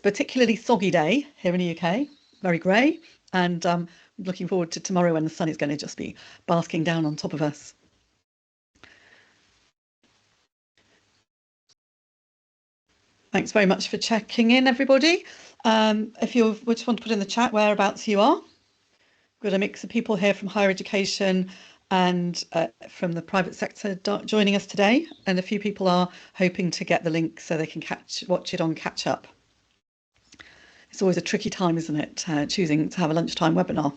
particularly soggy day here in the UK, very grey, and looking forward to tomorrow when the sun is going to just be basking down on top of us. Thanks very much for checking in, everybody. If you just want to put in the chat whereabouts you are, we've got a mix of people here from higher education and from the private sector joining us today, and a few people are hoping to get the link so they can watch it on catch up. It's always a tricky time, isn't it, choosing to have a lunchtime webinar.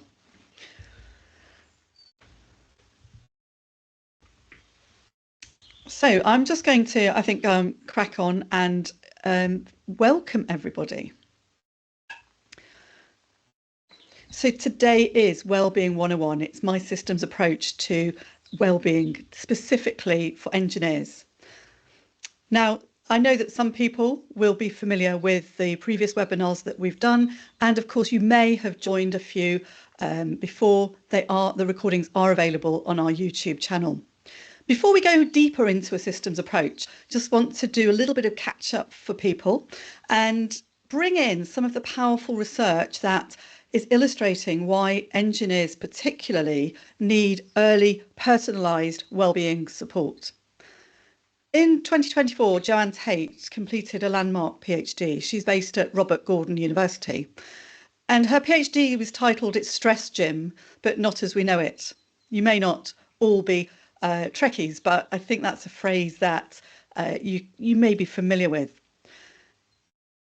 So I'm just going to, I think, crack on and welcome everybody. So today is Wellbeing 101. It's my systems approach to wellbeing, specifically for engineers. Now, I know that some people will be familiar with the previous webinars that we've done, and of course you may have joined a few before. The recordings are available on our YouTube channel. Before we go deeper into a systems approach, just want to do a little bit of catch up for people and bring in some of the powerful research that is illustrating why engineers particularly need early personalised wellbeing support. In 2024, Joanne Tate completed a landmark PhD. She's based at Robert Gordon University, and her PhD was titled "It's Stress Gym, but Not As We Know It." You may not all be Trekkies, but I think that's a phrase that you may be familiar with.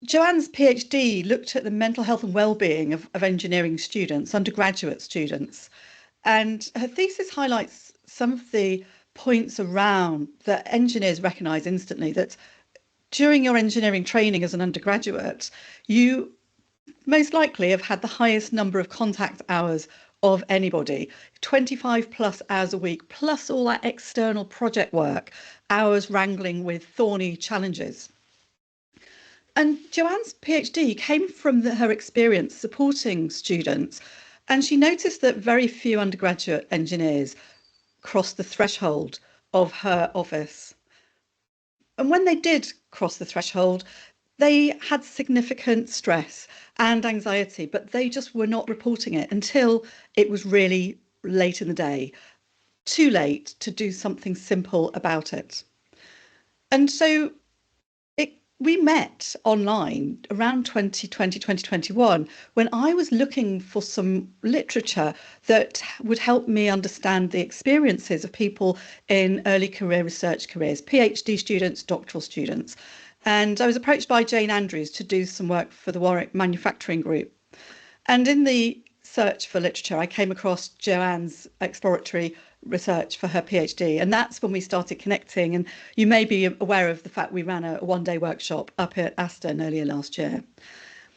Joanne's PhD looked at the mental health and well-being of engineering students, undergraduate students, and her thesis highlights some of the points around that engineers recognise instantly, that during your engineering training as an undergraduate, you most likely have had the highest number of contact hours of anybody, 25 plus hours a week, plus all that external project work, hours wrangling with thorny challenges. And Joanne's PhD came from her experience supporting students, and she noticed that very few undergraduate engineers crossed the threshold of her office. And when they did cross the threshold, they had significant stress and anxiety, but they just were not reporting it until it was really late in the day, too late to do something simple about it. And so we met online around 2020, 2021, when I was looking for some literature that would help me understand the experiences of people in early career research careers, PhD students, doctoral students. And I was approached by Jane Andrews to do some work for the Warwick Manufacturing Group. And in the search for literature, I came across Joanne's exploratory research for her PhD, and that's when we started connecting. And you may be aware of the fact we ran a one-day workshop up at Aston earlier last year.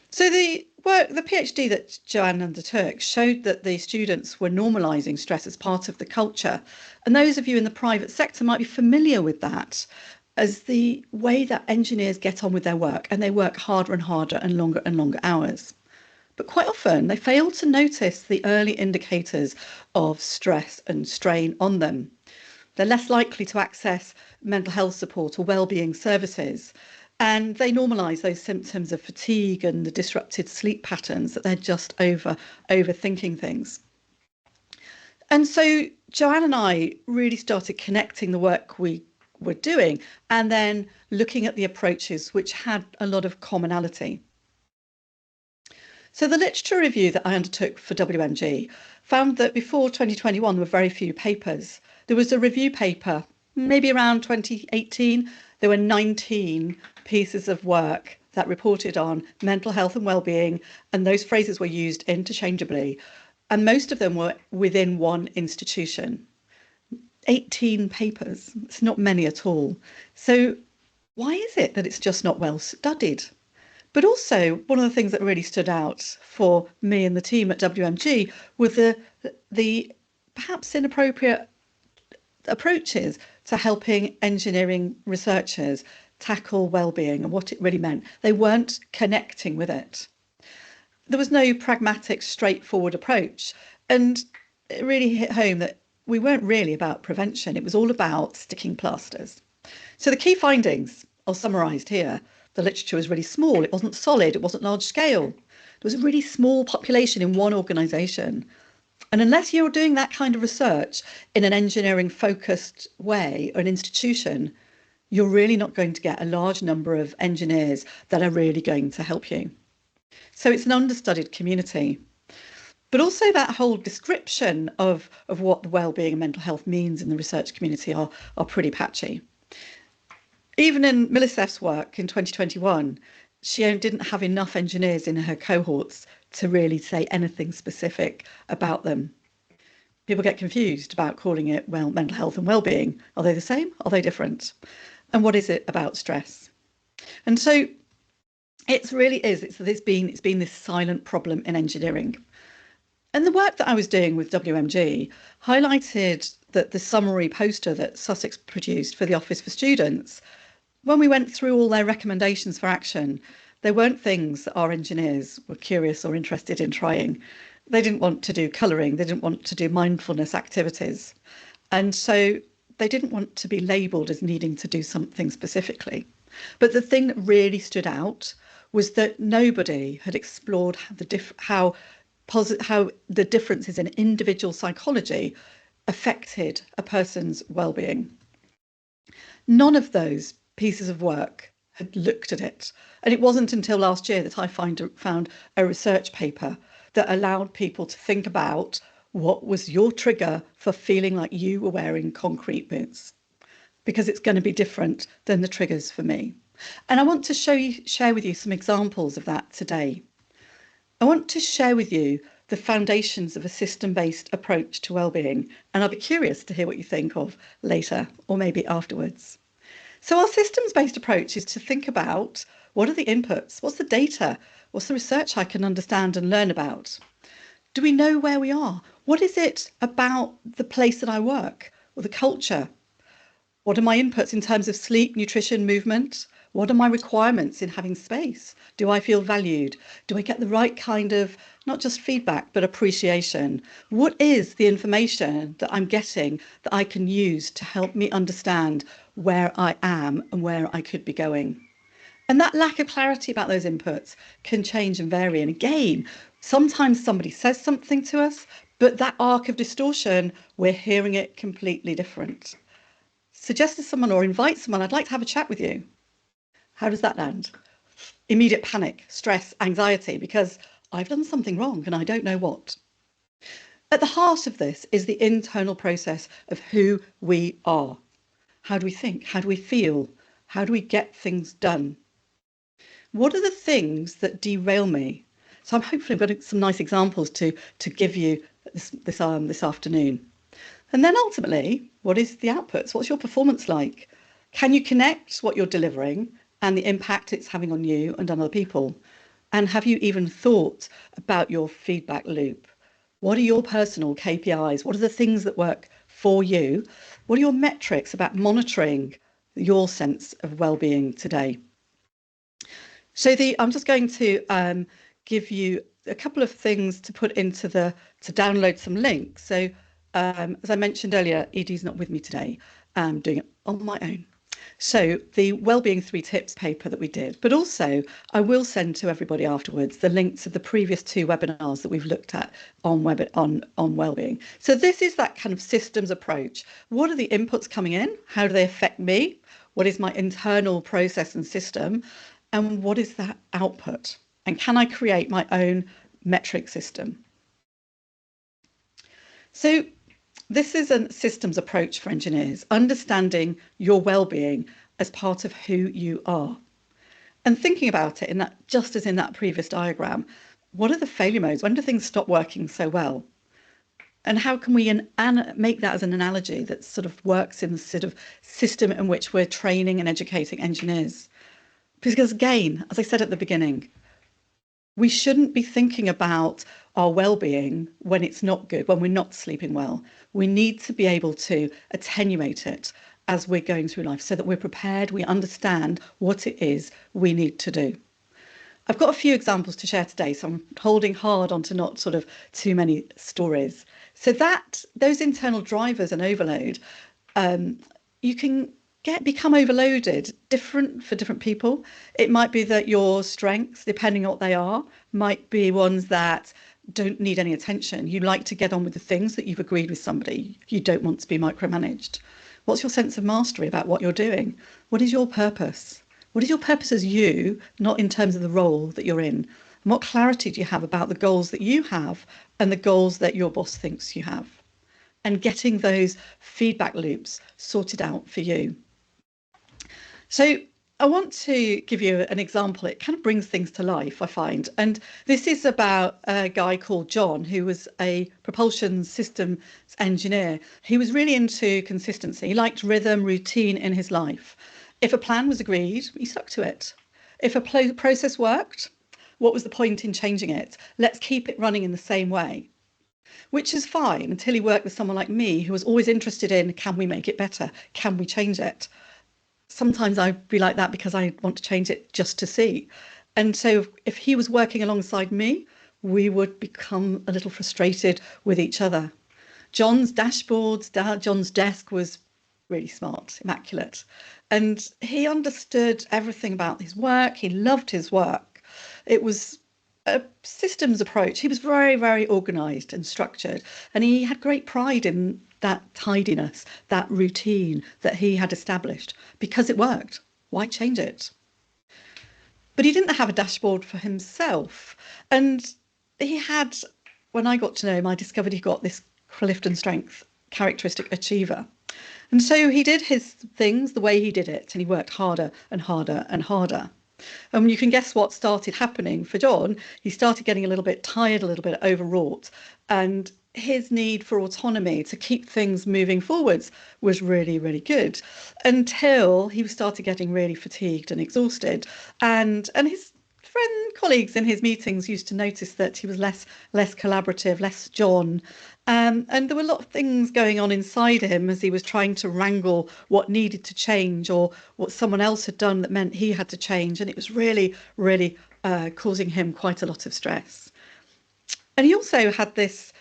So the PhD that Joanne undertook showed that the students were normalising stress as part of the culture, and those of you in the private sector might be familiar with that as the way that engineers get on with their work, and they work harder and harder and longer hours. But quite often they fail to notice the early indicators of stress and strain on them. They're less likely to access mental health support or wellbeing services, and they normalise those symptoms of fatigue and the disrupted sleep patterns, that they're just overthinking things. And so Joanne and I really started connecting the work we were doing and then looking at the approaches which had a lot of commonality. So the literature review that I undertook for WMG found that before 2021 there were very few papers. There was a review paper, maybe around 2018, there were 19 pieces of work that reported on mental health and well-being, and those phrases were used interchangeably, and most of them were within one institution. 18 papers, it's not many at all. So why is it that it's just not well studied? But also, one of the things that really stood out for me and the team at WMG was the perhaps inappropriate approaches to helping engineering researchers tackle well-being and what it really meant. They weren't connecting with it. There was no pragmatic, straightforward approach. And it really hit home that we weren't really about prevention. It was all about sticking plasters. So the key findings are summarised here. The literature was really small. It wasn't solid. It wasn't large scale. There was a really small population in one organisation. And unless you're doing that kind of research in an engineering focused way or an institution, you're really not going to get a large number of engineers that are really going to help you. So it's an understudied community. But also that whole description of what the wellbeing and mental health means in the research community are pretty patchy. Even in Millicef's work in 2021, she didn't have enough engineers in her cohorts to really say anything specific about them. People get confused about calling it mental health and well-being. Are they the same? Are they different? And what is it about stress? And so it really is. It's been this silent problem in engineering. And the work that I was doing with WMG highlighted that the summary poster that Sussex produced for the Office for Students, when we went through all their recommendations for action, they weren't things that our engineers were curious or interested in trying. They didn't want to do colouring, they didn't want to do mindfulness activities. And so they didn't want to be labelled as needing to do something specifically. But the thing that really stood out was that nobody had explored how the differences in individual psychology affected a person's well-being. None of those pieces of work had looked at it. And it wasn't until last year that I found a research paper that allowed people to think about what was your trigger for feeling like you were wearing concrete boots, because it's going to be different than the triggers for me. And I want to share with you some examples of that today. I want to share with you the foundations of a system-based approach to wellbeing, and I'll be curious to hear what you think of later or maybe afterwards. So our systems-based approach is to think about what are the inputs, what's the data, what's the research I can understand and learn about? Do we know where we are? What is it about the place that I work or the culture? What are my inputs in terms of sleep, nutrition, movement? What are my requirements in having space? Do I feel valued? Do I get the right kind of, not just feedback, but appreciation? What is the information that I'm getting that I can use to help me understand where I am and where I could be going? And that lack of clarity about those inputs can change and vary. And again, sometimes somebody says something to us, but that arc of distortion, we're hearing it completely different. Suggest to someone or invite someone, I'd like to have a chat with you. How does that land? Immediate panic, stress, anxiety, because I've done something wrong and I don't know what. At the heart of this is the internal process of who we are. How do we think? How do we feel? How do we get things done? What are the things that derail me? So hopefully I've got some nice examples to give you this afternoon. And then ultimately, what is the outputs? What's your performance like? Can you connect what you're delivering and the impact it's having on you and on other people? And have you even thought about your feedback loop? What are your personal KPIs? What are the things that work for you? What are your metrics about monitoring your sense of well-being today? So I'm just going to give you a couple of things to put into to download some links. So as I mentioned earlier, Edie's not with me today. I'm doing it on my own. So the Wellbeing 3 Tips paper that we did, but also I will send to everybody afterwards the links of the previous 2 webinars that we've looked at on wellbeing. So this is that kind of systems approach. What are the inputs coming in? How do they affect me? What is my internal process and system? And what is that output? And can I create my own metric system? So this is a systems approach for engineers, understanding your well-being as part of who you are. And thinking about it in that, just as in that previous diagram, what are the failure modes? When do things stop working so well? And how can we make that as an analogy that sort of works in the sort of system in which we're training and educating engineers? Because again, as I said at the beginning, we shouldn't be thinking about our well-being when it's not good, when we're not sleeping well. We need to be able to attenuate it as we're going through life so that we're prepared, we understand what it is we need to do. I've got a few examples to share today, so I'm holding hard on to not sort of too many stories. So those internal drivers and overload, you can become overloaded, different for different people. It might be that your strengths, depending on what they are, might be ones that don't need any attention. You like to get on with the things that you've agreed with somebody. You don't want to be micromanaged. What's your sense of mastery about what you're doing? What is your purpose? What is your purpose as you, not in terms of the role that you're in? And what clarity do you have about the goals that you have and the goals that your boss thinks you have? And getting those feedback loops sorted out for you. So I want to give you an example. It kind of brings things to life, I find. And this is about a guy called John, who was a propulsion systems engineer. He was really into consistency. He liked rhythm, routine in his life. If a plan was agreed, he stuck to it. If a process worked, what was the point in changing it? Let's keep it running in the same way. Which is fine until he worked with someone like me, who was always interested in, can we make it better? Can we change it? Sometimes I'd be like that because I want to change it just to see. And so if he was working alongside me, we would become a little frustrated with each other. John's John's desk was really smart, immaculate. And he understood everything about his work. He loved his work. It was a systems approach. He was very, very organised and structured. And he had great pride in that tidiness, that routine that he had established because it worked. Why change it? But he didn't have a dashboard for himself. And he had, when I got to know him, I discovered he got this Clifton Strength characteristic achiever. And so he did his things the way he did it, and he worked harder and harder and harder. And you can guess what started happening for John. He started getting a little bit tired, a little bit overwrought, and his need for autonomy to keep things moving forwards was really, really good until he started getting really fatigued and exhausted. And his colleagues in his meetings used to notice that he was less collaborative, less John. And there were a lot of things going on inside him as he was trying to wrangle what needed to change or what someone else had done that meant he had to change. And it was really, really causing him quite a lot of stress. And he also had this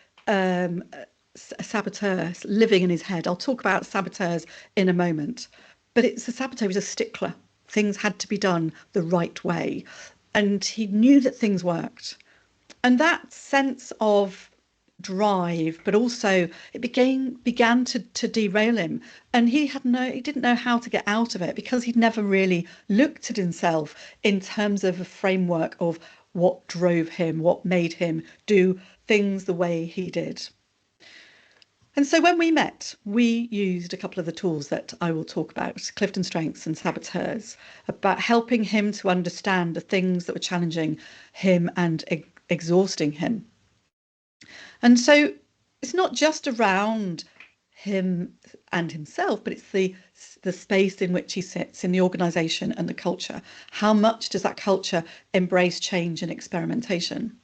saboteur living in his head. I'll talk about saboteurs in a moment. But it's a saboteur who was a stickler. Things had to be done the right way. And he knew that things worked. And that sense of drive, but also it began to derail him. And he didn't know how to get out of it because he'd never really looked at himself in terms of a framework of what drove him, what made him do things the way he did. And so when we met, we used a couple of the tools that I will talk about, Clifton Strengths and Saboteurs, about helping him to understand the things that were challenging him and exhausting him. And so it's not just around him and himself, but it's the space in which he sits in the organisation and the culture. How much does that culture embrace change and experimentation?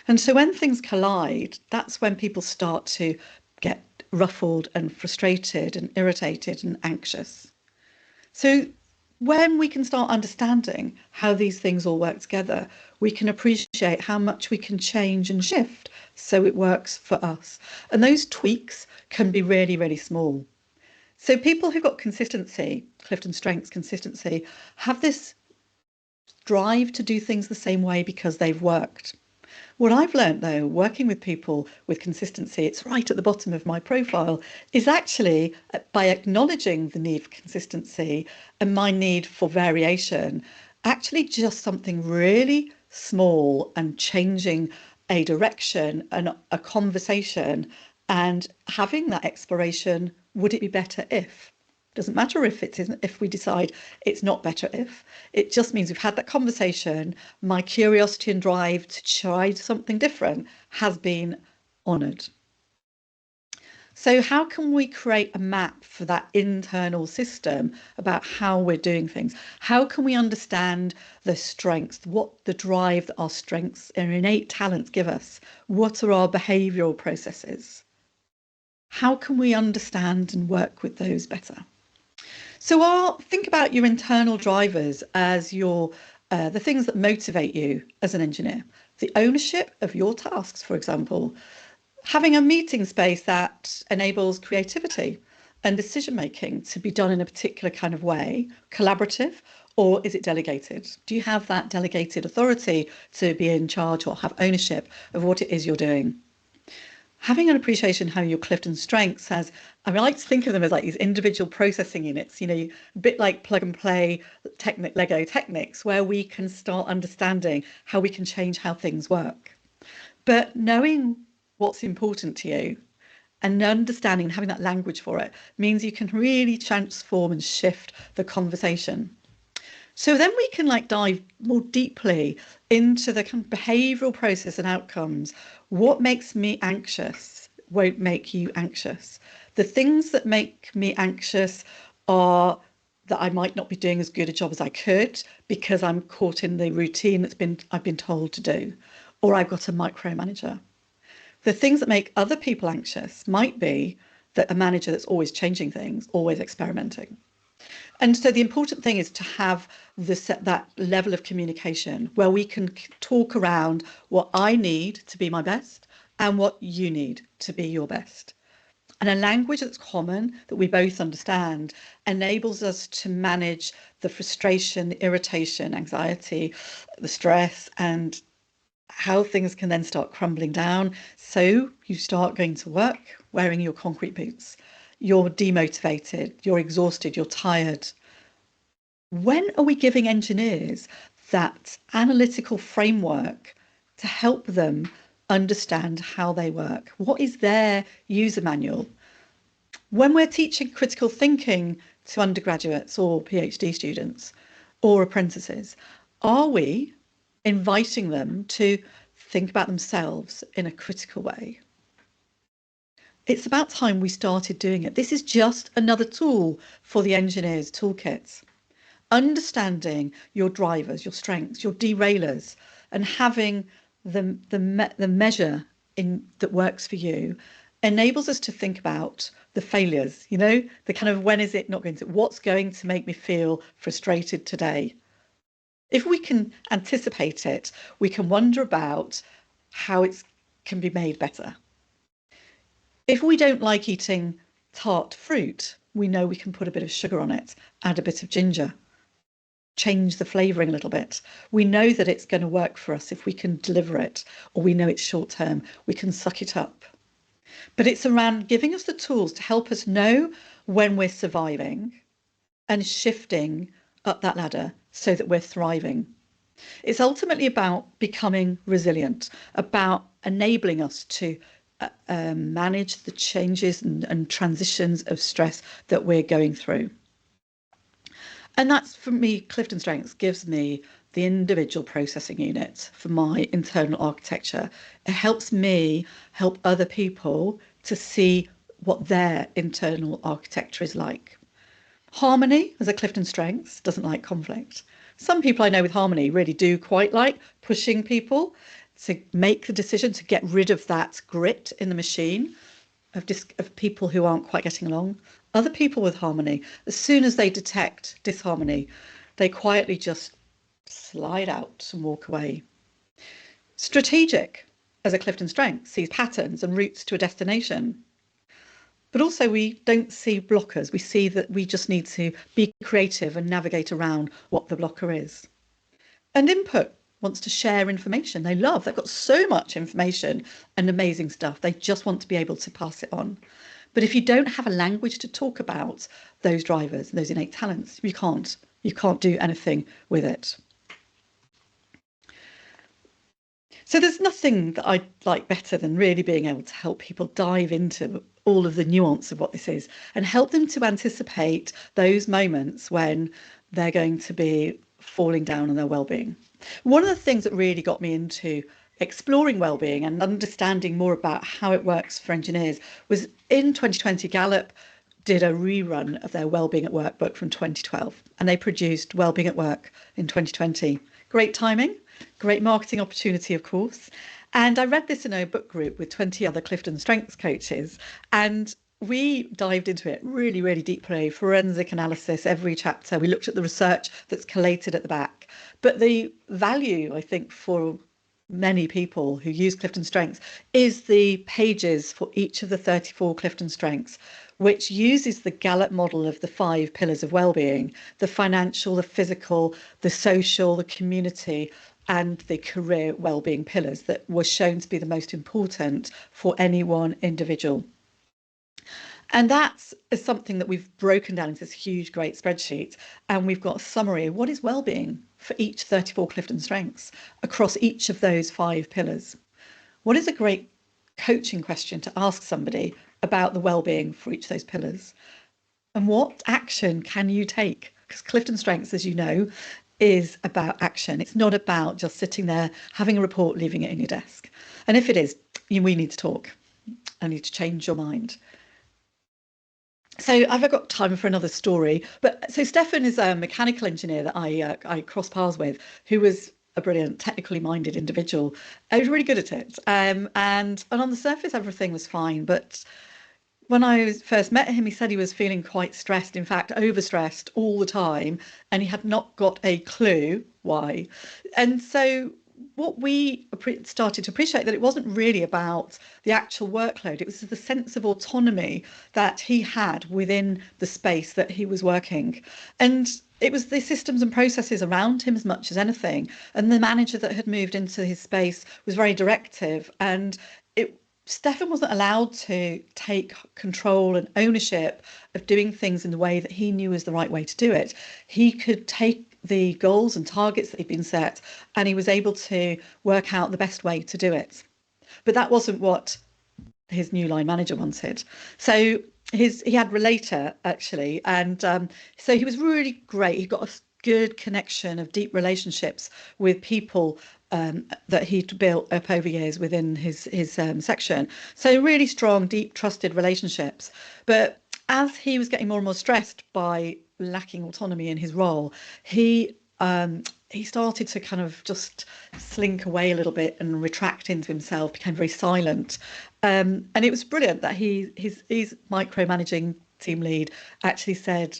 And so when things collide, that's when people start to get ruffled and frustrated and irritated and anxious. So when we can start understanding how these things all work together, we can appreciate how much we can change and shift so it works for us. And those tweaks can be really, really small. So people who've got consistency, Clifton Strengths consistency, have this drive to do things the same way because they've worked. What I've learned, though, working with people with consistency, it's right at the bottom of my profile, is actually by acknowledging the need for consistency and my need for variation, actually just something really small and changing a direction and a conversation and having that exploration, would it be better if? Doesn't matter if we decide it's not better if. It just means we've had that conversation. My curiosity and drive to try something different has been honoured. So how can we create a map for that internal system about how we're doing things? How can we understand the strengths, what the drive that our strengths and innate talents give us? What are our behavioural processes? How can we understand and work with those better? So think about your internal drivers as the things that motivate you as an engineer. The ownership of your tasks, for example, having a meeting space that enables creativity, and decision making to be done in a particular kind of way, collaborative, or is it delegated? Do you have that delegated authority to be in charge or have ownership of what it is you're doing? Having an appreciation how your Clifton strengths has, I like to think of them as like these individual processing units, a bit like plug and play Lego techniques, where we can start understanding how we can change how things work. But knowing what's important to you and understanding and having that language for it means you can really transform and shift the conversation. So then we can dive more deeply into the kind of behavioral process and outcomes. What makes me anxious won't make you anxious. The things that make me anxious are that I might not be doing as good a job as I could because I'm caught in the routine I've been told to do, or I've got a micromanager. The things that make other people anxious might be that a manager that's always changing things, always experimenting. And so the important thing is to have that level of communication where we can talk around what I need to be my best and what you need to be your best. And a language that's common, that we both understand, enables us to manage the frustration, the irritation, anxiety, the stress, and how things can then start crumbling down. So you start going to work wearing your concrete boots. You're demotivated, you're exhausted, you're tired. When are we giving engineers that analytical framework to help them understand how they work? What is their user manual? When we're teaching critical thinking to undergraduates or PhD students or apprentices, are we inviting them to think about themselves in a critical way? It's about time we started doing it. This is just another tool for the engineer's toolkit. Understanding your drivers, your strengths, your derailers, and having the measure that works for you enables us to think about the failures, the kind of when is it not going to, what's going to make me feel frustrated today? If we can anticipate it, we can wonder about how it can be made better. If we don't like eating tart fruit, we know we can put a bit of sugar on it, add a bit of ginger, change the flavouring a little bit. We know that it's going to work for us if we can deliver it, or we know it's short term, we can suck it up. But it's around giving us the tools to help us know when we're surviving and shifting up that ladder so that we're thriving. It's ultimately about becoming resilient, about enabling us to manage the changes and transitions of stress that we're going through. And that's, for me, Clifton Strengths gives me the individual processing unit for my internal architecture. It helps me help other people to see what their internal architecture is like. Harmony, as a Clifton Strengths, doesn't like conflict. Some people I know with Harmony really do quite like pushing people to make the decision to get rid of that grit in the machine of people who aren't quite getting along. Other people with Harmony, as soon as they detect disharmony, they quietly just slide out and walk away. Strategic, as a Clifton Strength, sees patterns and routes to a destination. But also we don't see blockers. We see that we just need to be creative and navigate around what the blocker is. And input wants to share information they've got so much information and amazing stuff. They just want to be able to pass it on. But if you don't have a language to talk about those drivers, those innate talents, you can't do anything with it. So there's nothing that I'd like better than really being able to help people dive into all of the nuance of what this is and help them to anticipate those moments when they're going to be falling down on their well-being. One of the things that really got me into exploring well-being and understanding more about how it works for engineers was in 2020, Gallup did a rerun of their Wellbeing at Work book from 2012, and they produced Wellbeing at Work in 2020. Great timing, great marketing opportunity, of course. And I read this in a book group with 20 other Clifton Strengths coaches, and we dived into it really, really deeply, forensic analysis, every chapter. We looked at the research that's collated at the back. But the value, I think, for many people who use Clifton Strengths is the pages for each of the 34 Clifton Strengths which uses the Gallup model of the 5 pillars of well-being: the financial, the physical, the social, the community, and the career well-being pillars that were shown to be the most important for any one individual. And that's something that we've broken down into this huge, great spreadsheet. And we've got a summary of what is well-being for each 34 Clifton strengths across each of those 5 pillars. What is a great coaching question to ask somebody about the well-being for each of those pillars? And what action can you take? Because Clifton Strengths, as you know, is about action. It's not about just sitting there, having a report, leaving it in your desk. And if it is, we need to talk. I need to change your mind. So I've got time for another story. But so Stefan is a mechanical engineer that I crossed paths with, who was a brilliant, technically minded individual. I was really good at it. And on the surface, everything was fine. But when I first met him, he said he was feeling quite stressed, in fact, overstressed all the time, and he had not got a clue why. And so what we started to appreciate, that it wasn't really about the actual workload, it was the sense of autonomy that he had within the space that he was working. And it was the systems and processes around him as much as anything. And the manager that had moved into his space was very directive, and Stefan wasn't allowed to take control and ownership of doing things in the way that he knew was the right way to do it. He could take the goals and targets that had been set, and he was able to work out the best way to do it. But that wasn't what his new line manager wanted. So he had Relator, actually, and so he was really great. He got a good connection of deep relationships with people that he'd built up over years within his section. So really strong, deep, trusted relationships. But as he was getting more and more stressed by lacking autonomy in his role, he started to kind of just slink away a little bit and retract into himself, became very silent. And it was brilliant that his micromanaging team lead actually said,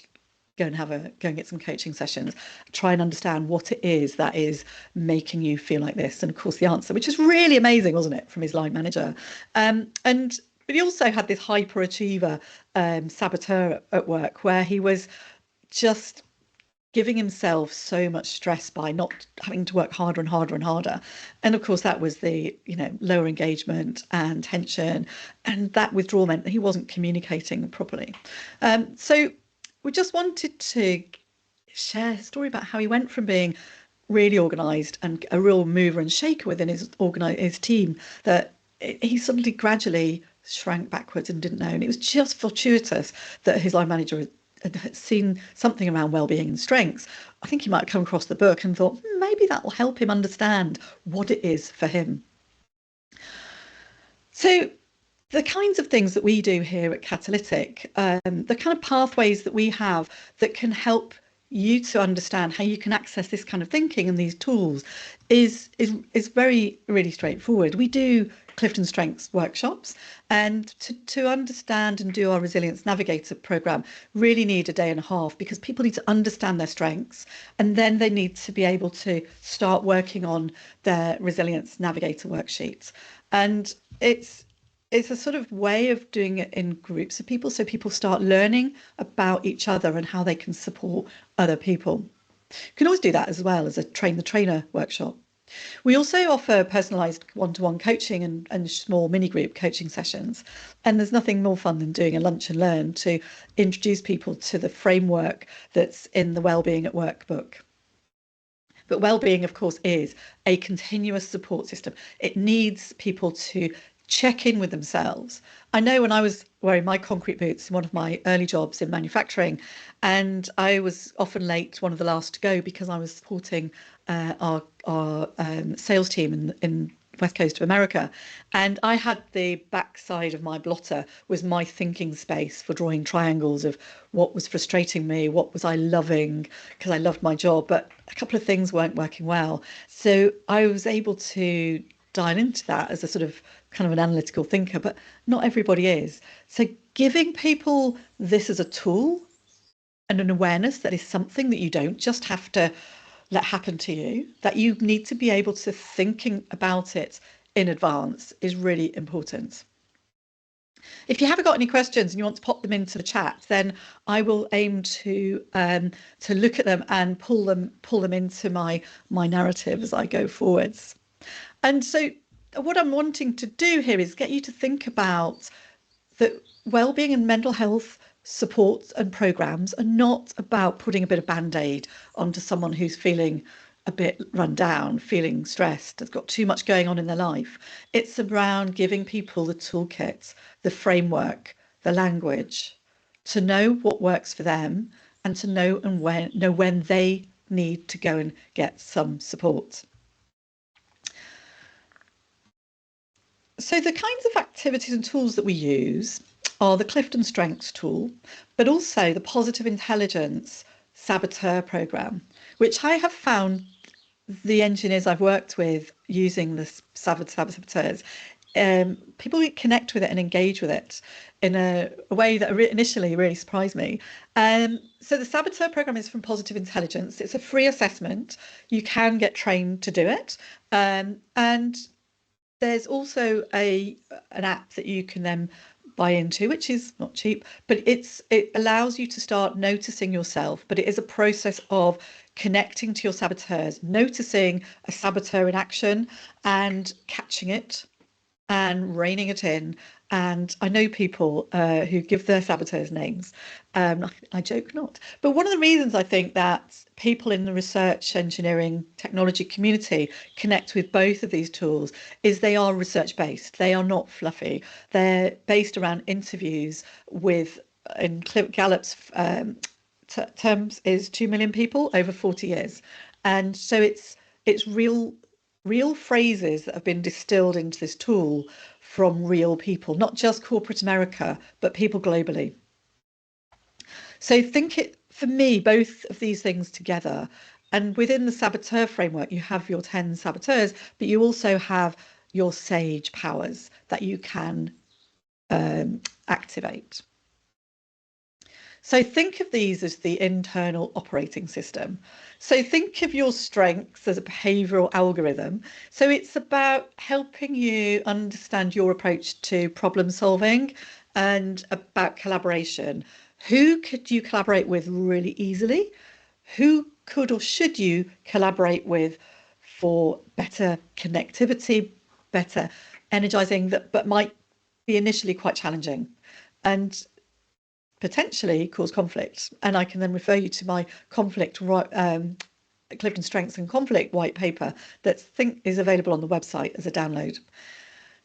go and get some coaching sessions, try and understand what it is that is making you feel like this. And of course the answer, which is really amazing, wasn't it, from his line manager. But he also had this hyperachiever saboteur at work, where he was just giving himself so much stress by not having to work harder and harder and harder. And of course that was the lower engagement and tension, and that withdrawal meant that he wasn't communicating properly. So we just wanted to share a story about how he went from being really organised and a real mover and shaker within his team, that he suddenly gradually shrank backwards and didn't know. And it was just fortuitous that his line manager had seen something around well-being and strengths. I think he might have come across the book and thought, maybe that will help him understand what it is for him. So the kinds of things that we do here at Catalytic, the kind of pathways that we have that can help you to understand how you can access this kind of thinking and these tools is very, really straightforward. We do Clifton Strengths workshops, and to understand and do our Resilience Navigator program really need a day and a half, because people need to understand their strengths, and then they need to be able to start working on their Resilience Navigator worksheets. And it's a sort of way of doing it in groups of people, so people start learning about each other and how they can support other people. You can always do that as well as a train the trainer workshop. We also offer personalised one-to-one coaching and small mini group coaching sessions. And there's nothing more fun than doing a lunch and learn to introduce people to the framework that's in the Wellbeing at Work book. But wellbeing, of course, is a continuous support system. It needs people to check in with themselves. I know when I was wearing my concrete boots in one of my early jobs in manufacturing, and I was often late, one of the last to go, because I was supporting our sales team in West Coast of America. And I had the backside of my blotter was my thinking space for drawing triangles of what was frustrating me, what was I loving, because I loved my job, but a couple of things weren't working well. So I was able to dial into that as a sort of kind of an analytical thinker, but not everybody is. So giving people this as a tool and an awareness that is something that you don't just have to let happen to you, that you need to be able to thinking about it in advance, is really important. If you haven't got any questions and you want to pop them into the chat, then I will aim to look at them and pull them into my narrative as I go forwards. And so what I'm wanting to do here is get you to think about that wellbeing and mental health supports and programs are not about putting a bit of band-aid onto someone who's feeling a bit run down, feeling stressed, has got too much going on in their life. It's around giving people the toolkit, the framework, the language to know what works for them and to know when they need to go and get some support. So the kinds of activities and tools that we use are the Clifton Strengths tool, but also the Positive Intelligence Saboteur program, which I have found the engineers I've worked with using the saboteurs, people connect with it and engage with it in a way that initially really surprised me. So the saboteur program is from Positive Intelligence. It's a free assessment. You can get trained to do it. And there's also an app that you can then buy into, which is not cheap, but it allows you to start noticing yourself. But it is a process of connecting to your saboteurs, noticing a saboteur in action and catching it and reining it in. And I know people who give their saboteurs names. I joke not. But one of the reasons I think that people in the research, engineering, technology community connect with both of these tools is they are research based. They are not fluffy. They're based around interviews with, in Gallup's terms, is 2 million people over 40 years. And so it's real phrases that have been distilled into this tool from real people, not just corporate America, but people globally. So for me, both of these things together, and within the saboteur framework, you have your 10 saboteurs, but you also have your sage powers that you can activate. So think of these as the internal operating system. So think of your strengths as a behavioural algorithm. So it's about helping you understand your approach to problem solving and about collaboration. Who could you collaborate with really easily? Who could or should you collaborate with for better connectivity, better energizing, but might be initially quite challenging? And potentially cause conflict. And I can then refer you to my Clifton Strengths and Conflict white paper that is available on the website as a download.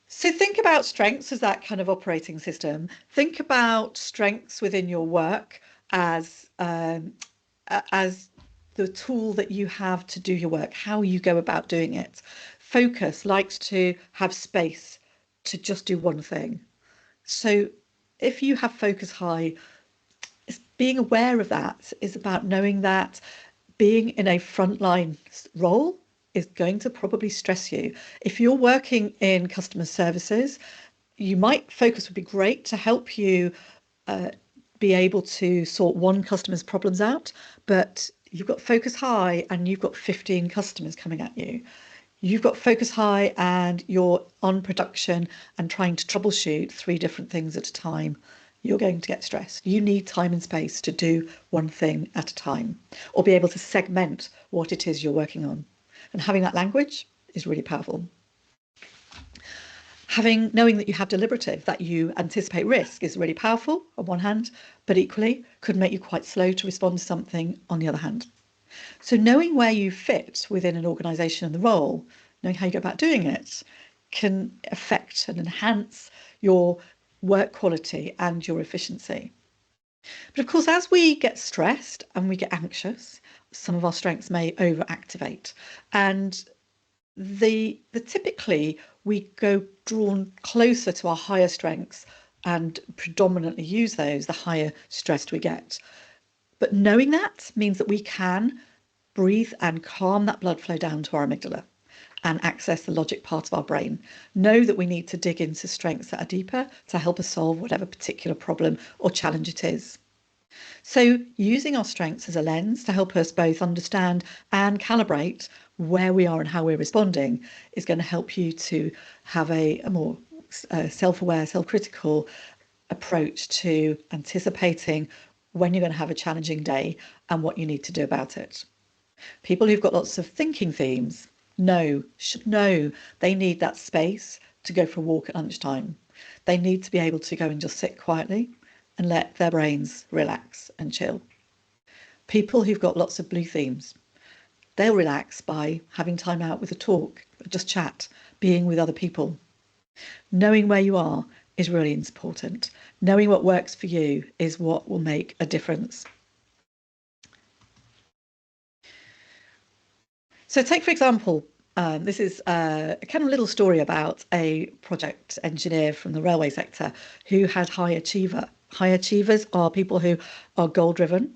So think about strengths as that kind of operating system. Think about strengths within your work as the tool that you have to do your work, how you go about doing it. Focus likes to have space to just do one thing. So if you have focus high, being aware of that is about knowing that being in a frontline role is going to probably stress you. If you're working in customer services, focus would be great to help you be able to sort one customer's problems out, but you've got focus high and you've got 15 customers coming at you. You've got focus high and you're on production and trying to troubleshoot 3 different things at a time. You're going to get stressed. You need time and space to do one thing at a time, or be able to segment what it is you're working on. And having that language is really powerful. Knowing that you have deliberative, that you anticipate risk, is really powerful on one hand, but equally could make you quite slow to respond to something on the other hand. So knowing where you fit within an organisation and the role, knowing how you go about doing it, can affect and enhance your work quality and your efficiency. But of course, as we get stressed and we get anxious, some of our strengths may overactivate. And typically we go drawn closer to our higher strengths and predominantly use those, the higher stressed we get. But knowing that means that we can breathe and calm that blood flow down to our amygdala and access the logic part of our brain. Know that we need to dig into strengths that are deeper to help us solve whatever particular problem or challenge it is. So using our strengths as a lens to help us both understand and calibrate where we are and how we're responding is going to help you to have a more self-aware, self-critical approach to anticipating when you're going to have a challenging day and what you need to do about it. People who've got lots of thinking themes should know they need that space to go for a walk at lunchtime. They need to be able to go and just sit quietly and let their brains relax and chill. People who've got lots of blue themes, they'll relax by having time out with a talk, just chat, being with other people. Knowing where you are is really important. Knowing what works for you is what will make a difference. So take, for example, this is a kind of little story about a project engineer from the railway sector who had high achiever. High achievers are people who are goal-driven.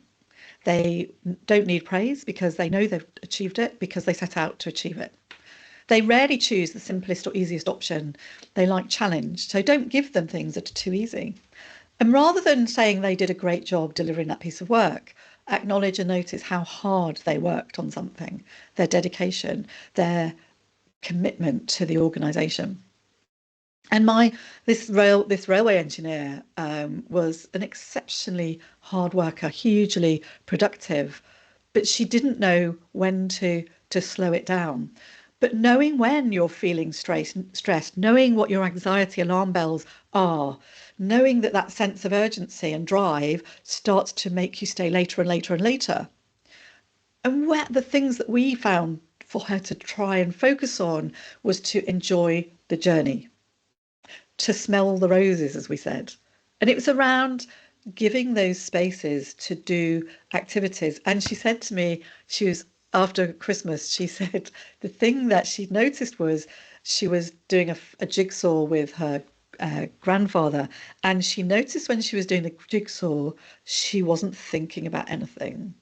They don't need praise because they know they've achieved it because they set out to achieve it. They rarely choose the simplest or easiest option. They like challenge. So don't give them things that are too easy. And rather than saying they did a great job delivering that piece of work, acknowledge and notice how hard they worked on something, their dedication, their commitment to the organisation. And this railway engineer was an exceptionally hard worker, hugely productive, but she didn't know when to slow it down. But knowing when you're feeling stressed, knowing what your anxiety alarm bells are, knowing that that sense of urgency and drive starts to make you stay later and later and later. And the things that we found for her to try and focus on was to enjoy the journey, to smell the roses, as we said. And it was around giving those spaces to do activities. And she said to me, after Christmas, she said the thing that she'd noticed was she was doing a jigsaw with her grandfather. And she noticed when she was doing the jigsaw, she wasn't thinking about anything.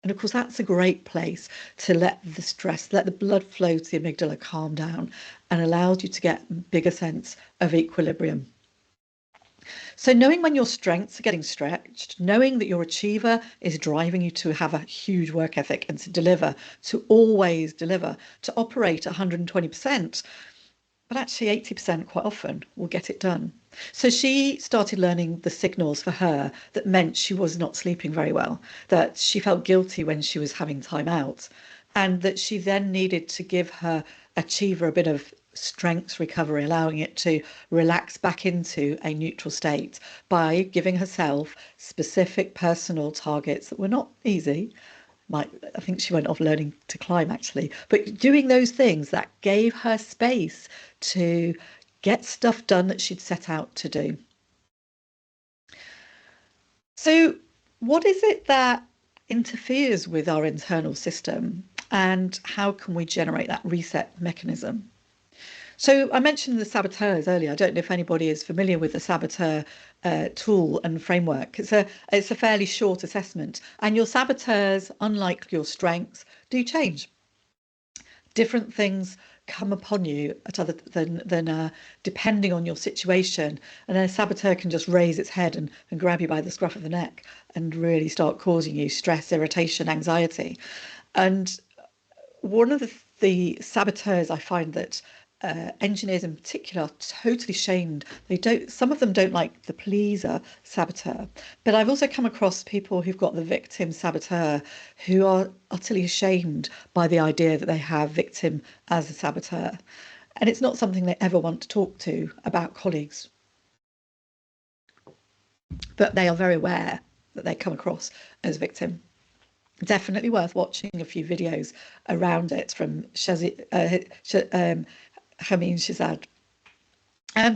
And of course, that's a great place to let the stress, let the blood flow to the amygdala calm down and allows you to get a bigger sense of equilibrium. So knowing when your strengths are getting stretched, knowing that your achiever is driving you to have a huge work ethic and to deliver, to always deliver, to operate 120%, but actually 80% quite often will get it done. So she started learning the signals for her that meant she was not sleeping very well, that she felt guilty when she was having time out, and that she then needed to give her achiever a bit of strength recovery, allowing it to relax back into a neutral state by giving herself specific personal targets that were not easy. I think she went off learning to climb actually, but doing those things that gave her space to get stuff done that she'd set out to do. So what is it that interferes with our internal system and how can we generate that reset mechanism? So I mentioned the saboteurs earlier. I don't know if anybody is familiar with the saboteur tool and framework. It's a fairly short assessment, and your saboteurs, unlike your strengths, do change. Different things come upon you at other than depending on your situation, and a saboteur can just raise its head and grab you by the scruff of the neck and really start causing you stress, irritation, anxiety. And one of the saboteurs I find that engineers in particular are totally shamed. Some of them don't like the pleaser saboteur, but I've also come across people who've got the victim saboteur who are utterly ashamed by the idea that they have victim as a saboteur. And it's not something they ever want to talk to about colleagues. But they are very aware that they come across as victim. Definitely worth watching a few videos around it from Hameen Shazad.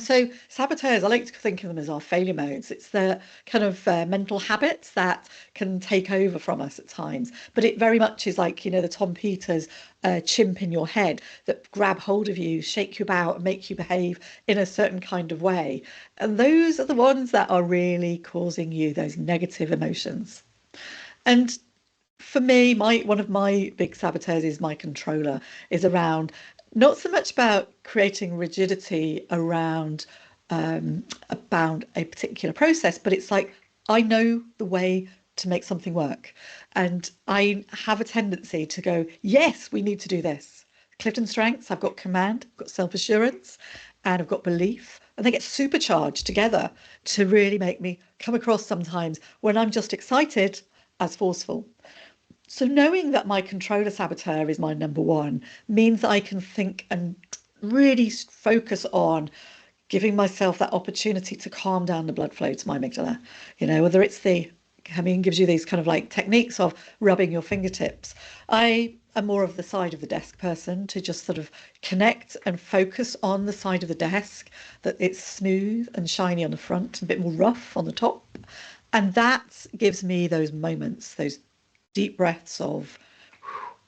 So saboteurs, I like to think of them as our failure modes. It's the kind of mental habits that can take over from us at times. But it very much is like, the Tom Peters chimp in your head that grab hold of you, shake you about and make you behave in a certain kind of way. And those are the ones that are really causing you those negative emotions. And for me, one of my big saboteurs is my controller, is around not so much about creating rigidity around about a particular process, but it's like I know the way to make something work, and I have a tendency to go, yes, we need to do this. Clifton strengths, I've got command, I've got self-assurance, and I've got belief, and they get supercharged together to really make me come across sometimes when I'm just excited as forceful. So knowing that my controller saboteur is my number one means that I can think and really focus on giving myself that opportunity to calm down the blood flow to my amygdala. Whether it's gives you these kind of like techniques of rubbing your fingertips. I am more of the side of the desk person, to just sort of connect and focus on the side of the desk, that it's smooth and shiny on the front and a bit more rough on the top. And that gives me those moments, those deep breaths of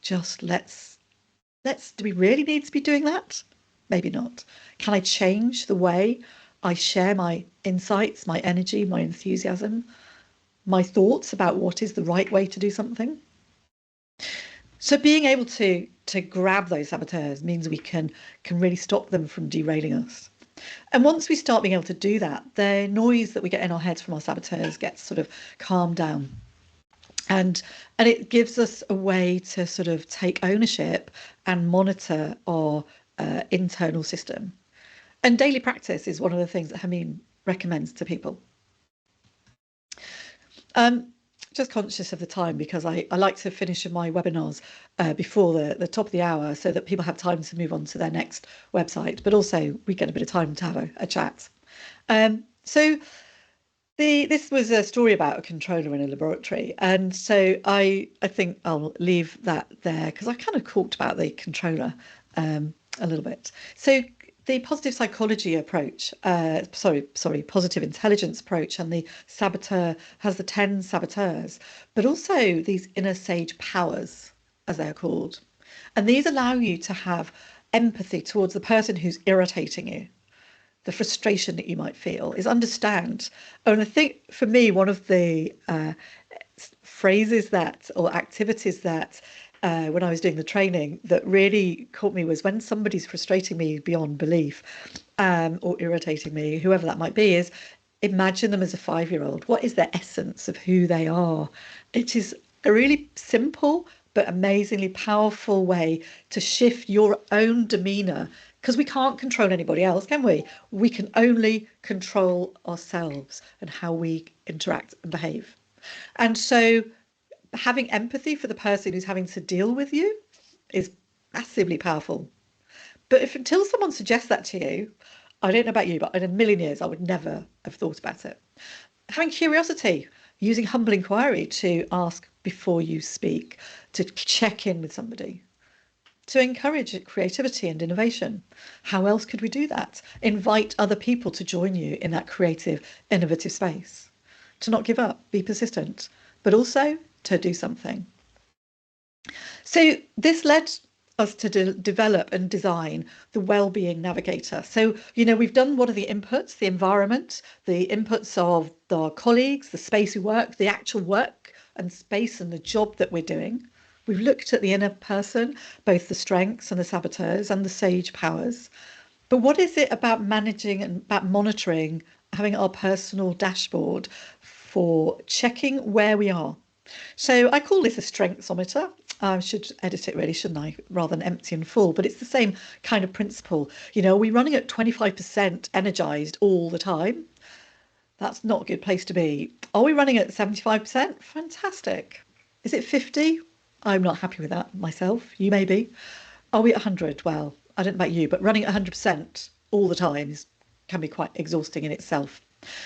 just do we really need to be doing that? Maybe not. Can I change the way I share my insights, my energy, my enthusiasm, my thoughts about what is the right way to do something? So being able to grab those saboteurs means we can really stop them from derailing us. And once we start being able to do that, the noise that we get in our heads from our saboteurs gets sort of calmed down. And it gives us a way to sort of take ownership and monitor our internal system. And daily practice is one of the things that Hameen recommends to people. Just conscious of the time, because I like to finish my webinars before the top of the hour, so that people have time to move on to their next website, but also we get a bit of time to have a chat. So this was a story about a controller in a laboratory, and so I think I'll leave that there, because I kind of talked about the controller a little bit. So the positive psychology approach, positive intelligence approach, and the saboteur has the 10 saboteurs, but also these inner sage powers, as they're called. And these allow you to have empathy towards the person who's irritating you. The frustration that you might feel is understand. And I think for me, one of the phrases that, or activities that, when I was doing the training, that really caught me was when somebody's frustrating me beyond belief, or irritating me, whoever that might be, is imagine them as a 5-year-old. What is their essence of who they are? It is a really simple but amazingly powerful way to shift your own demeanor, because we can't control anybody else, can we? We can only control ourselves and how we interact and behave. And so having empathy for the person who's having to deal with you is massively powerful. But if until someone suggests that to you, I don't know about you, but in a million years, I would never have thought about it. Having curiosity, using humble inquiry to ask before you speak, to check in with somebody, to encourage creativity and innovation. How else could we do that? Invite other people to join you in that creative, innovative space. To not give up, be persistent, but also to do something. So this led us to develop and design the Wellbeing Navigator. So, we've done what are the inputs, the environment, the inputs of our colleagues, the space we work, the actual work and space and the job that we're doing. We've looked at the inner person, both the strengths and the saboteurs and the sage powers. But what is it about managing and about monitoring, having our personal dashboard for checking where we are? So I call this a strengthsometer. I should edit it really, shouldn't I? Rather than empty and full, but it's the same kind of principle. Are we running at 25% energized all the time? That's not a good place to be. Are we running at 75%? Fantastic. Is it 50? I'm not happy with that myself. You may be. Are we at 100? Well, I don't know about you, but running at 100% all the time can be quite exhausting in itself.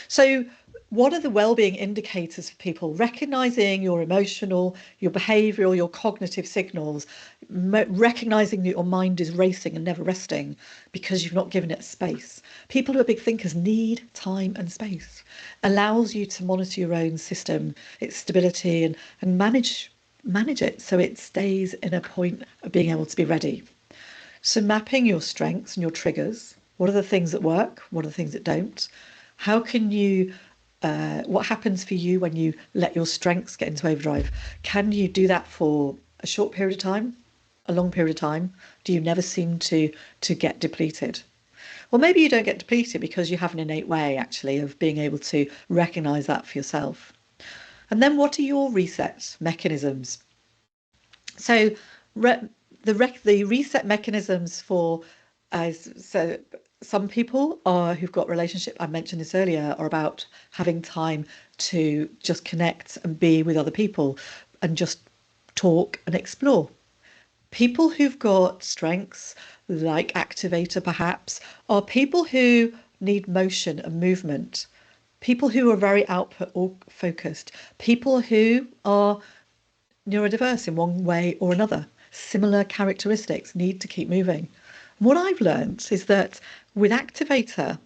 So what are the well-being indicators for people? Recognizing your emotional, your behavioral, your cognitive signals, recognizing that your mind is racing and never resting because you've not given it space. People who are big thinkers need time and space. Allows you to monitor your own system, its stability, and manage it so it stays in a point of being able to be ready. So mapping your strengths and your triggers. What are the things that work? What are the things that don't? How can you, what happens for you when you let your strengths get into overdrive? Can you do that for a short period of time, a long period of time? Do you never seem to get depleted? Well, maybe you don't get depleted because you have an innate way, actually, of being able to recognise that for yourself. And then what are your reset mechanisms? So the reset mechanisms for some people are who've got relationship, I mentioned this earlier, are about having time to just connect and be with other people and just talk and explore. People who've got strengths, like activator perhaps, are people who need motion and movement. People who are very output or focused. People who are neurodiverse in one way or another. Similar characteristics, need to keep moving. What I've learned is that with activator,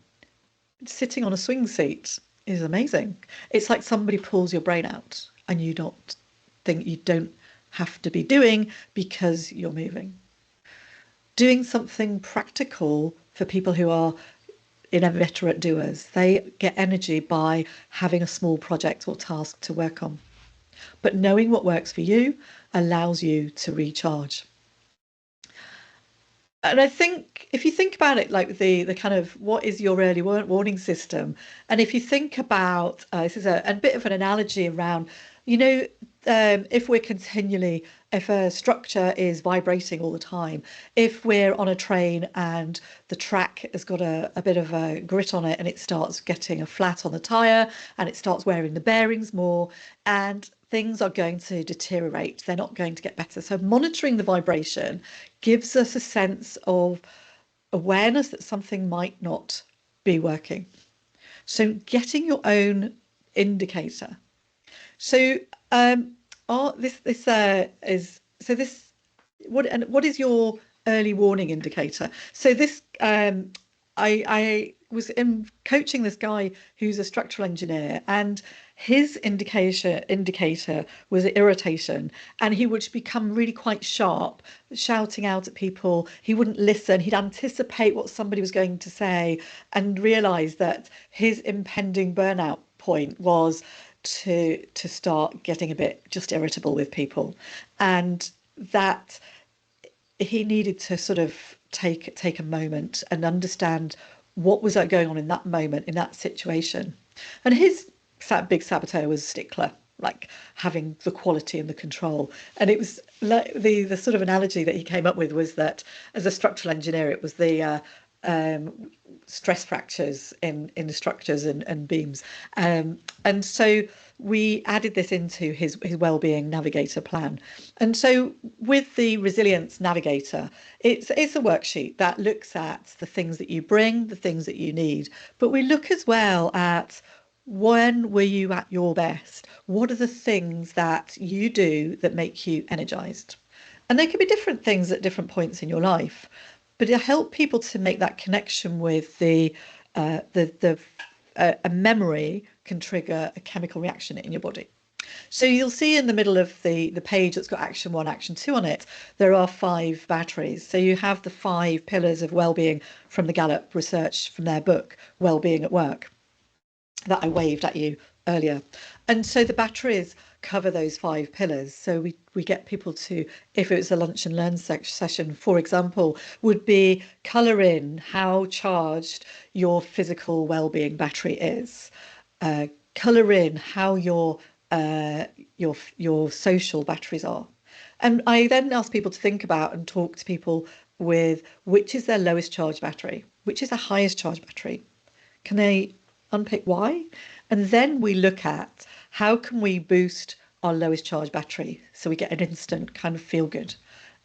sitting on a swing seat is amazing. It's like somebody pulls your brain out and you don't think you don't have to be doing because you're moving. Doing something practical for people who are inveterate doers. They get energy by having a small project or task to work on. But knowing what works for you allows you to recharge. And I think if you think about it, like the kind of what is your early warning system, and if you think about this is a bit of an analogy around, you know, if we're continually, if a structure is vibrating all the time, if we're on a train and the track has got a bit of a grit on it and it starts getting a flat on the tire and it starts wearing the bearings more, and things are going to deteriorate, they're not going to get better. So monitoring the vibration gives us a sense of awareness that something might not be working. So getting your own indicator. So this is so this what is your early warning indicator? So this I was coaching this guy who's a structural engineer, and his indicator was irritation, and he would become really quite sharp, shouting out at people. He wouldn't listen. He'd anticipate what somebody was going to say and realize that his impending burnout point was to start getting a bit just irritable with people, and that he needed to sort of take a moment and understand what was going on in that moment, in that situation. And his big saboteur was stickler, like having the quality and the control. And it was like the sort of analogy that he came up with was that as a structural engineer, it was the stress fractures in the structures and beams. And so we added this into his Wellbeing Navigator plan. And so with the Resilience Navigator, it's a worksheet that looks at the things that you bring, the things that you need. But we look as well at when were you at your best? What are the things that you do that make you energized? And there can be different things at different points in your life, but it help people to make that connection with a memory can trigger a chemical reaction in your body. So you'll see in the middle of the page that's got action 1, action 2 on it, there are 5 batteries. So you have the 5 pillars of well-being from the Gallup research from their book, Wellbeing at Work, that I waved at you earlier. And so the batteries cover those 5 pillars. So we get people to, if it was a lunch and learn session, for example, would be colour in how charged your physical well-being battery is. Colour in how your social batteries are. And I then ask people to think about and talk to people with which is their lowest charge battery, which is the highest charge battery. Can they unpick why? And then we look at how can we boost our lowest charge battery so we get an instant kind of feel good.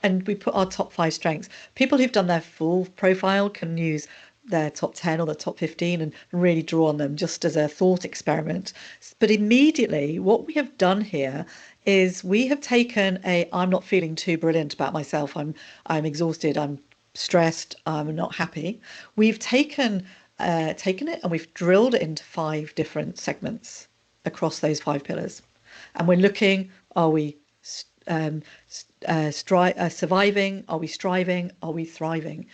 And we put our top 5 strengths. People who've done their full profile can use their top 10 or their top 15 and really draw on them just as a thought experiment. But immediately what we have done here is we have taken I'm not feeling too brilliant about myself. I'm exhausted. I'm stressed. I'm not happy. We've taken it and we've drilled it into 5 different segments across those 5 pillars. And we're looking, are we surviving? Are we striving? Are we thriving?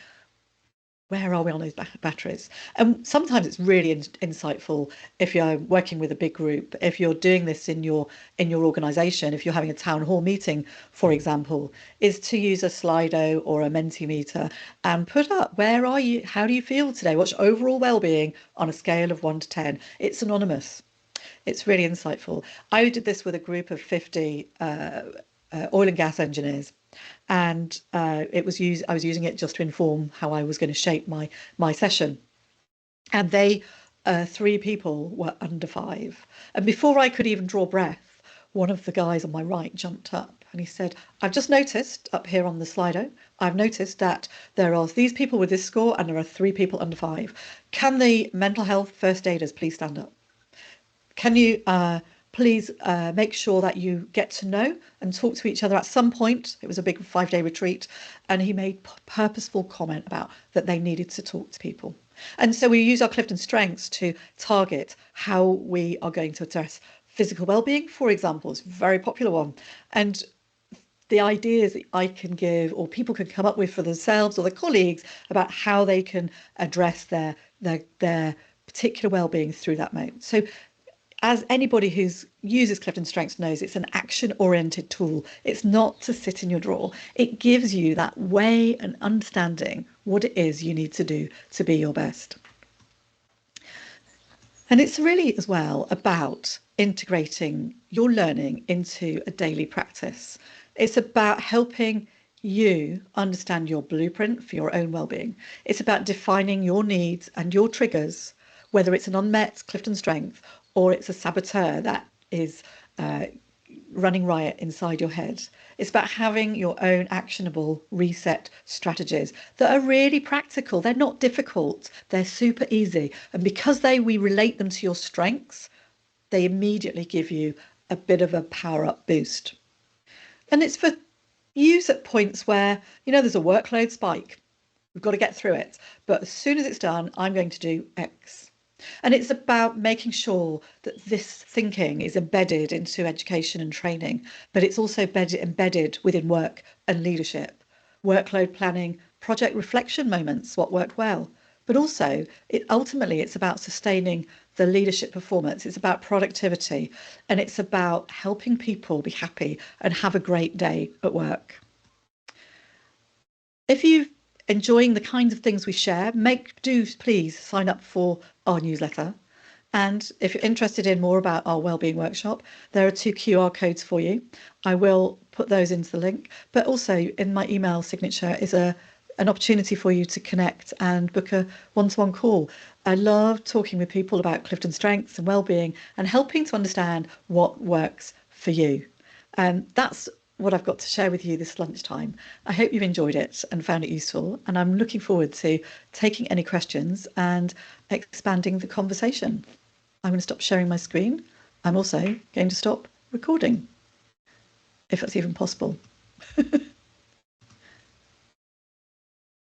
Where are we on those batteries? And sometimes it's really insightful if you're working with a big group, if you're doing this in your organization, if you're having a town hall meeting, for example, is to use a Slido or a Mentimeter and put up, where are you? How do you feel today? What's your overall well-being on a scale of 1 to 10? It's anonymous. It's really insightful. I did this with a group of 50 oil and gas engineers. and I was using it just to inform how I was going to shape my session. And they 3 people were under 5. And before I could even draw breath, one of the guys on my right jumped up and he said, "I've just noticed up here on the Slido, I've noticed that there are these people with this score and there are 3 people under 5. Can the mental health first aiders please stand up? Can you please make sure that you get to know and talk to each other at some point?" It was a big 5-day retreat, and he made purposeful comment about that they needed to talk to people. And so we use our Clifton strengths to target how we are going to address physical well-being, for example. It's a very popular one. And the ideas that I can give or people can come up with for themselves or their colleagues about how they can address their particular well-being through that mode. So as anybody who uses Clifton Strengths knows, it's an action-oriented tool. It's not to sit in your drawer. It gives you that way and understanding what it is you need to do to be your best. And it's really as well about integrating your learning into a daily practice. It's about helping you understand your blueprint for your own well-being. It's about defining your needs and your triggers, whether it's an unmet Clifton strength or it's a saboteur that is running riot inside your head. It's about having your own actionable reset strategies that are really practical. They're not difficult. They're super easy. And because we relate them to your strengths, they immediately give you a bit of a power up boost. And it's for use at points where, there's a workload spike. We've got to get through it. But as soon as it's done, I'm going to do X. And it's about making sure that this thinking is embedded into education and training, but it's also embedded within work and leadership, workload planning, project reflection moments, what worked well. But also, ultimately, it's about sustaining the leadership performance. It's about productivity, and it's about helping people be happy and have a great day at work. If you're enjoying the kinds of things we share, do please sign up for our newsletter. And if you're interested in more about our wellbeing workshop, there are 2 QR codes for you. I will put those into the link, but also in my email signature is an opportunity for you to connect and book a one-to-one call. I love talking with people about Clifton strengths and wellbeing and helping to understand what works for you. And that's what I've got to share with you this lunchtime. I hope you've enjoyed it and found it useful, and I'm looking forward to taking any questions and expanding the conversation. I'm going to stop sharing my screen. I'm also going to stop recording, if that's even possible.